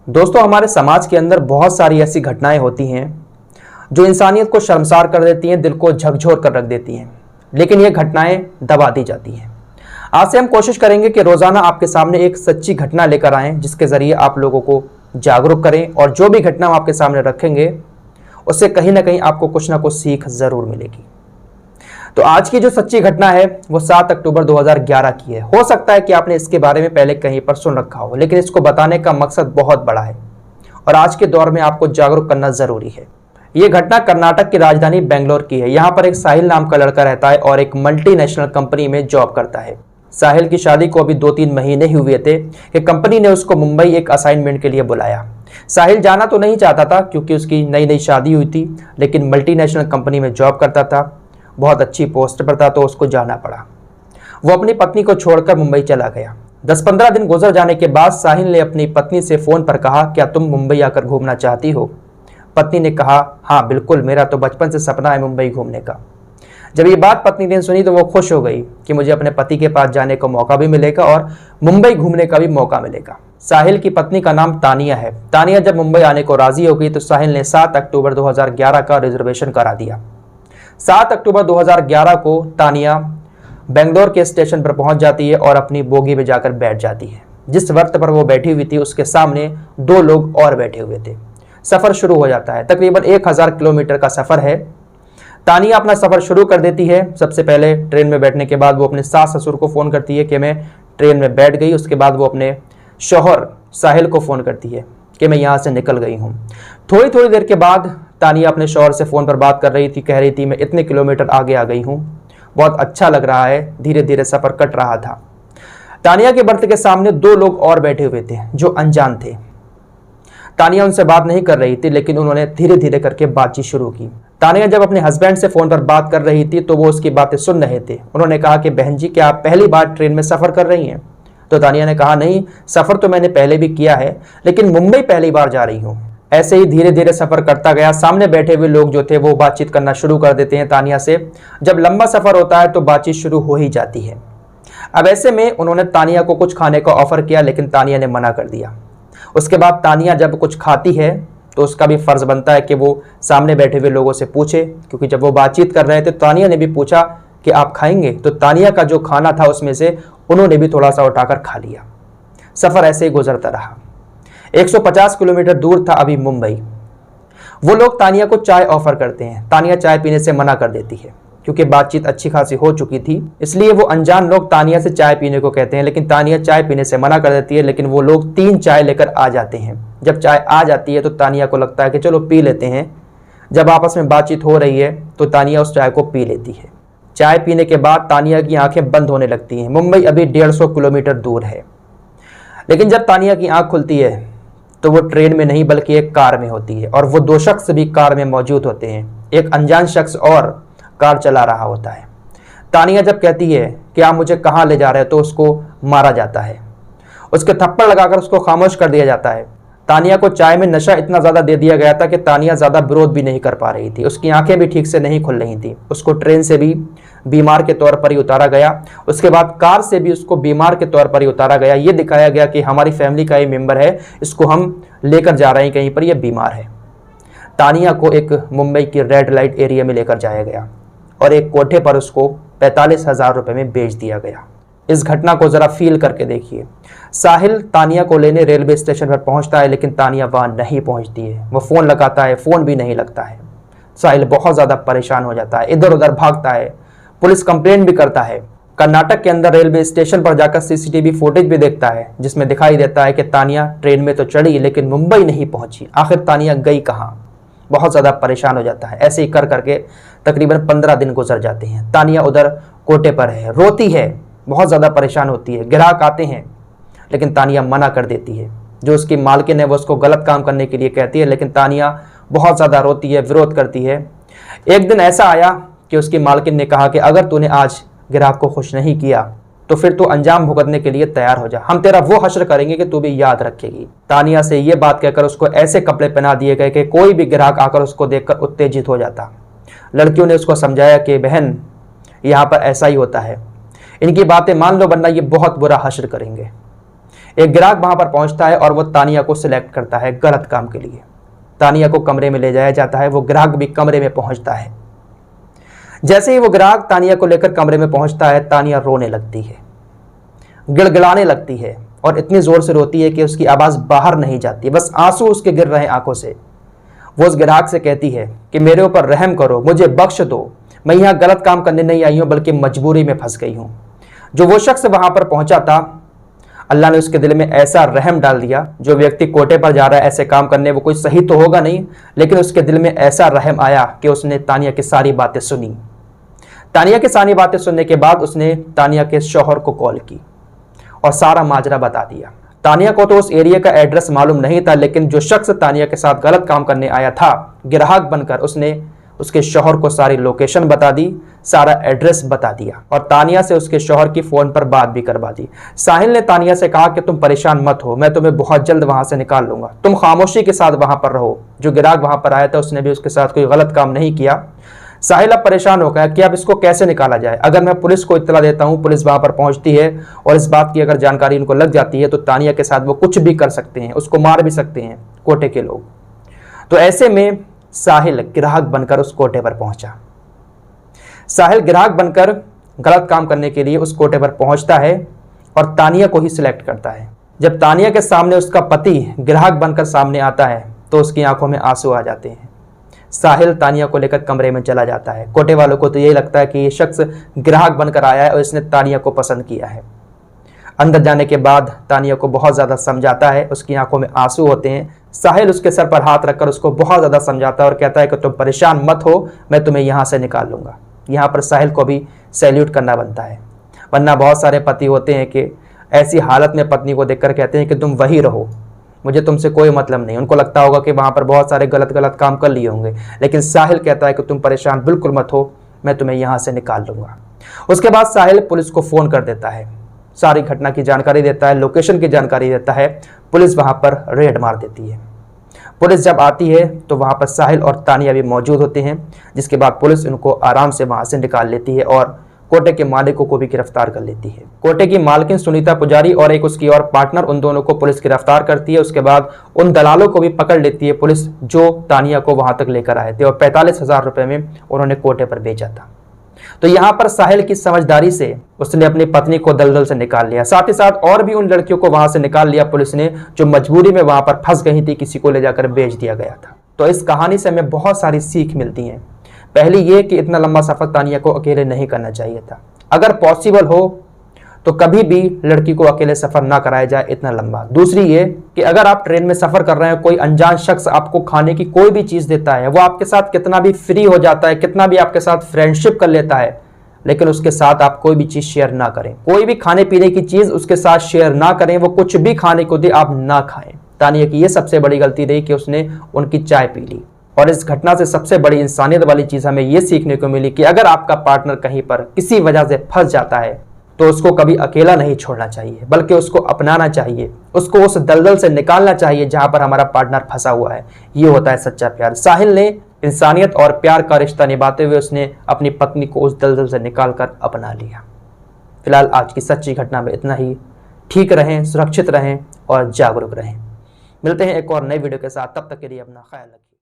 दोस्तों, हमारे समाज के अंदर बहुत सारी ऐसी घटनाएं होती हैं जो इंसानियत को शर्मसार कर देती हैं, दिल को झकझोर कर रख देती हैं, लेकिन ये घटनाएं दबा दी जाती हैं। आज से हम कोशिश करेंगे कि रोज़ाना आपके सामने एक सच्ची घटना लेकर आएं, जिसके ज़रिए आप लोगों को जागरूक करें और जो भी घटना हम आपके सामने रखेंगे उससे कहीं ना कहीं आपको कुछ ना कुछ सीख ज़रूर मिलेगी। तो आज की जो सच्ची घटना है वो 7 अक्टूबर 2011 की है। हो सकता है कि आपने इसके बारे में पहले कहीं पर सुन रखा हो, लेकिन इसको बताने का मकसद बहुत बड़ा है और आज के दौर में आपको जागरूक करना ज़रूरी है। ये घटना कर्नाटक की राजधानी बेंगलोर की है। यहाँ पर एक साहिल नाम का लड़का रहता है और एक मल्टीनेशनल कंपनी में जॉब करता है। साहिल की शादी को अभी 2-3 महीने ही हुए थे कि कंपनी ने उसको मुंबई एक असाइनमेंट के लिए बुलाया। साहिल जाना तो नहीं चाहता था क्योंकि उसकी नई नई शादी हुई थी, लेकिन मल्टीनेशनल कंपनी में जॉब करता था, बहुत अच्छी पोस्ट पर था, तो उसको जाना पड़ा। वो अपनी पत्नी को छोड़कर मुंबई चला गया। 10-15 दिन गुजर जाने के बाद साहिल ने अपनी पत्नी से फ़ोन पर कहा, क्या तुम मुंबई आकर घूमना चाहती हो? पत्नी ने कहा, हाँ बिल्कुल, मेरा तो बचपन से सपना है मुंबई घूमने का। जब ये बात पत्नी ने सुनी तो वो खुश हो गई कि मुझे अपने पति के पास जाने का मौका भी मिलेगा और मुंबई घूमने का भी मौका मिलेगा। साहिल की पत्नी का नाम तानिया है। तानिया जब मुंबई आने को राजी हो गई तो साहिल ने 7 अक्टूबर 2011 का रिजर्वेशन करा दिया। 7 अक्टूबर 2011 को तानिया बेंगलोर के स्टेशन पर पहुंच जाती है और अपनी बोगी में जाकर बैठ जाती है। जिस वक्त पर वो बैठी हुई थी उसके सामने 2 लोग और बैठे हुए थे। सफ़र शुरू हो जाता है। तकरीबन 1000 किलोमीटर का सफ़र है। तानिया अपना सफ़र शुरू कर देती है। सबसे पहले ट्रेन में बैठने के बाद वो अपने सास ससुर को फ़ोन करती है कि मैं ट्रेन में बैठ गई। उसके बाद वो अपने शौहर साहिल को फ़ोन करती है कि मैं यहाँ से निकल गई हूँ। थोड़ी देर के बाद तानिया अपने शौहर से फ़ोन पर बात कर रही थी, कह रही थी मैं इतने किलोमीटर आगे आ गई हूँ, बहुत अच्छा लग रहा है, धीरे धीरे सफ़र कट रहा था। तानिया के बर्थ के सामने 2 लोग और बैठे हुए थे जो अनजान थे। तानिया उनसे बात नहीं कर रही थी, लेकिन उन्होंने धीरे धीरे करके बातचीत शुरू की। तानिया जब अपने हस्बैंड से फ़ोन पर बात कर रही थी तो वो उसकी बातें सुन रहे थे। उन्होंने कहा कि बहन जी, क्या आप पहली बार ट्रेन में सफ़र कर रही हैं? तो तानिया ने कहा, नहीं, सफ़र तो मैंने पहले भी किया है, लेकिन मुंबई पहली बार जा रही हूँ। ऐसे ही धीरे धीरे सफ़र करता गया। सामने बैठे हुए लोग जो थे वो बातचीत करना शुरू कर देते हैं तानिया से। जब लंबा सफ़र होता है तो बातचीत शुरू हो ही जाती है। अब ऐसे में उन्होंने तानिया को कुछ खाने का ऑफ़र किया, लेकिन तानिया ने मना कर दिया। उसके बाद तानिया जब कुछ खाती है तो उसका भी फ़र्ज़ बनता है कि वो सामने बैठे हुए लोगों से पूछे, क्योंकि जब वो बातचीत कर रहे थे तानिया ने भी पूछा कि आप खाएंगे? तो तानिया का जो खाना था उसमें से उन्होंने भी थोड़ा सा उठाकर खा लिया। सफ़र ऐसे ही गुजरता रहा। 150 किलोमीटर दूर था अभी मुंबई। वो लोग तानिया को चाय ऑफ़र करते हैं। तानिया चाय पीने से मना कर देती है क्योंकि बातचीत अच्छी खासी हो चुकी थी, इसलिए वो अनजान लोग तानिया से चाय पीने को कहते हैं, लेकिन तानिया चाय पीने से मना कर देती है। लेकिन वो लोग 3 चाय लेकर आ जाते हैं। जब चाय आ जाती है तो तानिया को लगता है कि चलो पी लेते हैं। जब आपस में बातचीत हो रही है तो तानिया उस चाय को पी लेती है। चाय पीने के बाद तानिया की आंखें बंद होने लगती हैं। मुंबई अभी 150 किलोमीटर दूर है, लेकिन जब तानिया की आंख खुलती है तो वो ट्रेन में नहीं बल्कि एक कार में होती है और वो 2 शख्स भी कार में मौजूद होते हैं। एक अनजान शख्स और कार चला रहा होता है। तानिया जब कहती है कि आप मुझे कहाँ ले जा रहे हैं तो उसको मारा जाता है। उसके थप्पड़ लगाकर उसको खामोश कर दिया जाता है। तानिया को चाय में नशा इतना ज़्यादा दे दिया गया था कि तानिया ज़्यादा विरोध भी नहीं कर पा रही थी। उसकी आंखें भी ठीक से नहीं खुल रही थी। उसको ट्रेन से भी बीमार के तौर पर ही उतारा गया। उसके बाद कार से भी उसको बीमार के तौर पर ही उतारा गया। ये दिखाया गया कि हमारी फैमिली का ये मेंबर है, इसको हम लेकर जा रहे हैं कहीं पर, यह बीमार है। तानिया को एक मुंबई की रेड लाइट एरिया में लेकर जाया गया और एक कोठे पर उसको 45,000 रुपये में बेच दिया गया। इस घटना को ज़रा फील करके देखिए। साहिल तानिया को लेने रेलवे स्टेशन पर पहुंचता है, लेकिन तानिया वहाँ नहीं पहुंचती है। वो फ़ोन लगाता है, फ़ोन भी नहीं लगता है। साहिल बहुत ज़्यादा परेशान हो जाता है, इधर उधर भागता है, पुलिस कंप्लेंट भी करता है। कर्नाटक के अंदर रेलवे स्टेशन पर जाकर सीसीटीवी फुटेज भी देखता है, जिसमें दिखाई देता है कि तानिया ट्रेन में तो चढ़ी लेकिन मुंबई नहीं पहुँची। आखिर तानिया गई कहाँ? बहुत ज़्यादा परेशान हो जाता है। ऐसे ही कर करके तकरीबन 15 दिन गुजर जाते हैं। तानिया उधर कोटे पर है, रोती है, बहुत ज़्यादा परेशान होती है। ग्राहक आते हैं लेकिन तानिया मना कर देती है। जो उसकी मालकिन है वो उसको गलत काम करने के लिए कहती है, लेकिन तानिया बहुत ज़्यादा रोती है, विरोध करती है। एक दिन ऐसा आया कि उसकी मालकिन ने कहा कि अगर तूने आज ग्राहक को खुश नहीं किया तो फिर तू अंजाम भुगतने के लिए तैयार हो जा, हम तेरा वो हश्र करेंगे कि तू भी याद रखेगी। तानिया से ये बात कहकर उसको ऐसे कपड़े पहना दिए गए कि कोई भी ग्राहक आकर उसको देखकर उत्तेजित हो जाता। लड़कियों ने उसको समझाया कि बहन, यहाँ पर ऐसा ही होता है, इनकी बातें मान लो वरना ये बहुत बुरा हश्र करेंगे। एक ग्राहक वहां पर पहुंचता है और वो तानिया को सिलेक्ट करता है गलत काम के लिए। तानिया को कमरे में ले जाया जाता है, वो ग्राहक भी कमरे में पहुंचता है। जैसे ही वो ग्राहक तानिया को लेकर कमरे में पहुंचता है, तानिया रोने लगती है, गिड़गिड़ाने लगती है और इतनी जोर से रोती है कि उसकी आवाज बाहर नहीं जाती, बस आंसू उसके गिर रहे हैं आंखों से। वो उस ग्राहक से कहती है कि मेरे ऊपर रहम करो, मुझे बख्श दो, मैं यहाँ गलत काम करने नहीं आई हूँ बल्कि मजबूरी में फंस गई हूँ। जो वो शख्स वहां पर पहुंचा था, अल्लाह ने उसके दिल में ऐसा रहम डाल दिया। जो व्यक्ति कोटे पर जा रहा है ऐसे काम करने, वो कोई सही तो होगा नहीं, लेकिन उसके दिल में ऐसा रहम आया कि उसने तानिया की सारी बातें सुनी। तानिया की सारी बातें सुनने के बाद उसने तानिया के शौहर को कॉल की और सारा माजरा बता दिया। तानिया को तो उस एरिया का एड्रेस मालूम नहीं था, लेकिन जो शख्स तानिया के साथ गलत काम करने आया था ग्राहक बनकर, उसने उसके शौहर को सारी लोकेशन बता दी, सारा एड्रेस बता दिया और तानिया से उसके शौहर की फोन पर बात भी करवा दी। साहिल ने तानिया से कहा कि तुम परेशान मत हो, मैं तुम्हें बहुत जल्द वहां से निकाल लूंगा, तुम खामोशी के साथ वहां पर रहो। जो ग्राहक वहां पर आया था उसने भी उसके साथ कोई गलत काम नहीं किया। साहिल अब परेशान हो गया कि अब इसको कैसे निकाला जाए। अगर मैं पुलिस को इत्तला देता हूं, पुलिस वहां पर पहुंचती है और इस बात की अगर जानकारी इनको लग जाती है तो तानिया के साथ वो कुछ भी कर सकते हैं, उसको मार भी सकते हैं कोटे के लोग। तो ऐसे में साहिल ग्राहक बनकर उस कोटे पर पहुंचा। साहिल ग्राहक बनकर गलत काम करने के लिए उस कोटे पर पहुंचता है और तानिया को ही सिलेक्ट करता है। जब तानिया के सामने उसका पति ग्राहक बनकर सामने आता है तो उसकी आंखों में आंसू आ जाते हैं। साहिल तानिया को लेकर कमरे में चला जाता है। कोटे वालों को तो यही लगता है कि ये शख्स ग्राहक बनकर आया है और इसने तानिया को पसंद किया है। अंदर जाने के बाद तानिया को बहुत ज़्यादा समझाता है, उसकी आंखों में आंसू होते हैं। साहिल उसके सर पर हाथ रखकर उसको बहुत ज़्यादा समझाता है और कहता है कि तुम परेशान मत हो, मैं तुम्हें यहाँ से निकाल लूँगा। यहाँ पर साहिल को भी सैल्यूट करना बनता है, वरना बहुत सारे पति होते हैं कि ऐसी हालत में पत्नी को देखकर कहते हैं कि तुम वही रहो, मुझे तुमसे कोई मतलब नहीं। उनको लगता होगा कि वहाँ पर बहुत सारे गलत काम कर लिए होंगे, लेकिन साहिल कहता है कि तुम परेशान बिल्कुल मत हो, मैं तुम्हें यहाँ से निकाल लूँगा। उसके बाद साहिल पुलिस को फ़ोन कर देता है, सारी घटना की जानकारी देता है, लोकेशन की जानकारी देता है। पुलिस वहाँ पर रेड मार देती है। पुलिस जब आती है तो वहाँ पर साहिल और तानिया भी मौजूद होते हैं, जिसके बाद पुलिस उनको आराम से वहाँ से निकाल लेती है और कोटे के मालिकों को भी गिरफ्तार कर लेती है। कोटे की मालकिन सुनीता पुजारी और एक उसकी और पार्टनर, उन दोनों को पुलिस गिरफ्तार करती है। उसके बाद उन दलालों को भी पकड़ लेती है पुलिस जो तानिया को वहां तक लेकर आए थे और 45,000 रुपए में उन्होंने कोटे पर बेचा था। तो यहाँ पर साहिल की समझदारी से उसने अपनी पत्नी को दलदल से निकाल लिया, साथ ही साथ और भी उन लड़कियों को वहां से निकाल लिया पुलिस ने जो मजबूरी में वहां पर फंस गई थी, किसी को ले जाकर बेच दिया गया था। तो इस कहानी से हमें बहुत सारी सीख मिलती है। पहली ये कि इतना लंबा सफर तानिया को अकेले नहीं करना चाहिए था। अगर पॉसिबल हो तो कभी भी लड़की को अकेले सफर ना कराया जाए इतना लंबा। दूसरी ये कि अगर आप ट्रेन में सफर कर रहे हैं, कोई अनजान शख्स आपको खाने की कोई भी चीज देता है, वो आपके साथ कितना भी फ्री हो जाता है, कितना भी आपके साथ फ्रेंडशिप कर लेता है, लेकिन उसके साथ आप कोई भी चीज शेयर ना करें। कोई भी खाने पीने की चीज उसके साथ शेयर ना करें, वो कुछ भी खाने को दे आप ना खाएं। तानिया की ये सबसे बड़ी गलती रही कि उसने उनकी चाय पी ली। और इस घटना से सबसे बड़ी इंसानियत वाली चीज हमें ये सीखने को मिली कि अगर आपका पार्टनर कहीं पर किसी वजह से फंस जाता है तो उसको कभी अकेला नहीं छोड़ना चाहिए, बल्कि उसको अपनाना चाहिए, उसको उस दलदल से निकालना चाहिए जहां पर हमारा पार्टनर फंसा हुआ है। ये होता है सच्चा प्यार। साहिल ने इंसानियत और प्यार का रिश्ता निभाते हुए उसने अपनी पत्नी को उस दलदल से निकालकर अपना लिया। फिलहाल आज की सच्ची घटना में इतना ही। ठीक रहें, सुरक्षित रहें और जागरूक रहें। मिलते हैं एक और नई वीडियो के साथ, तब तक के लिए अपना ख्याल रखिए।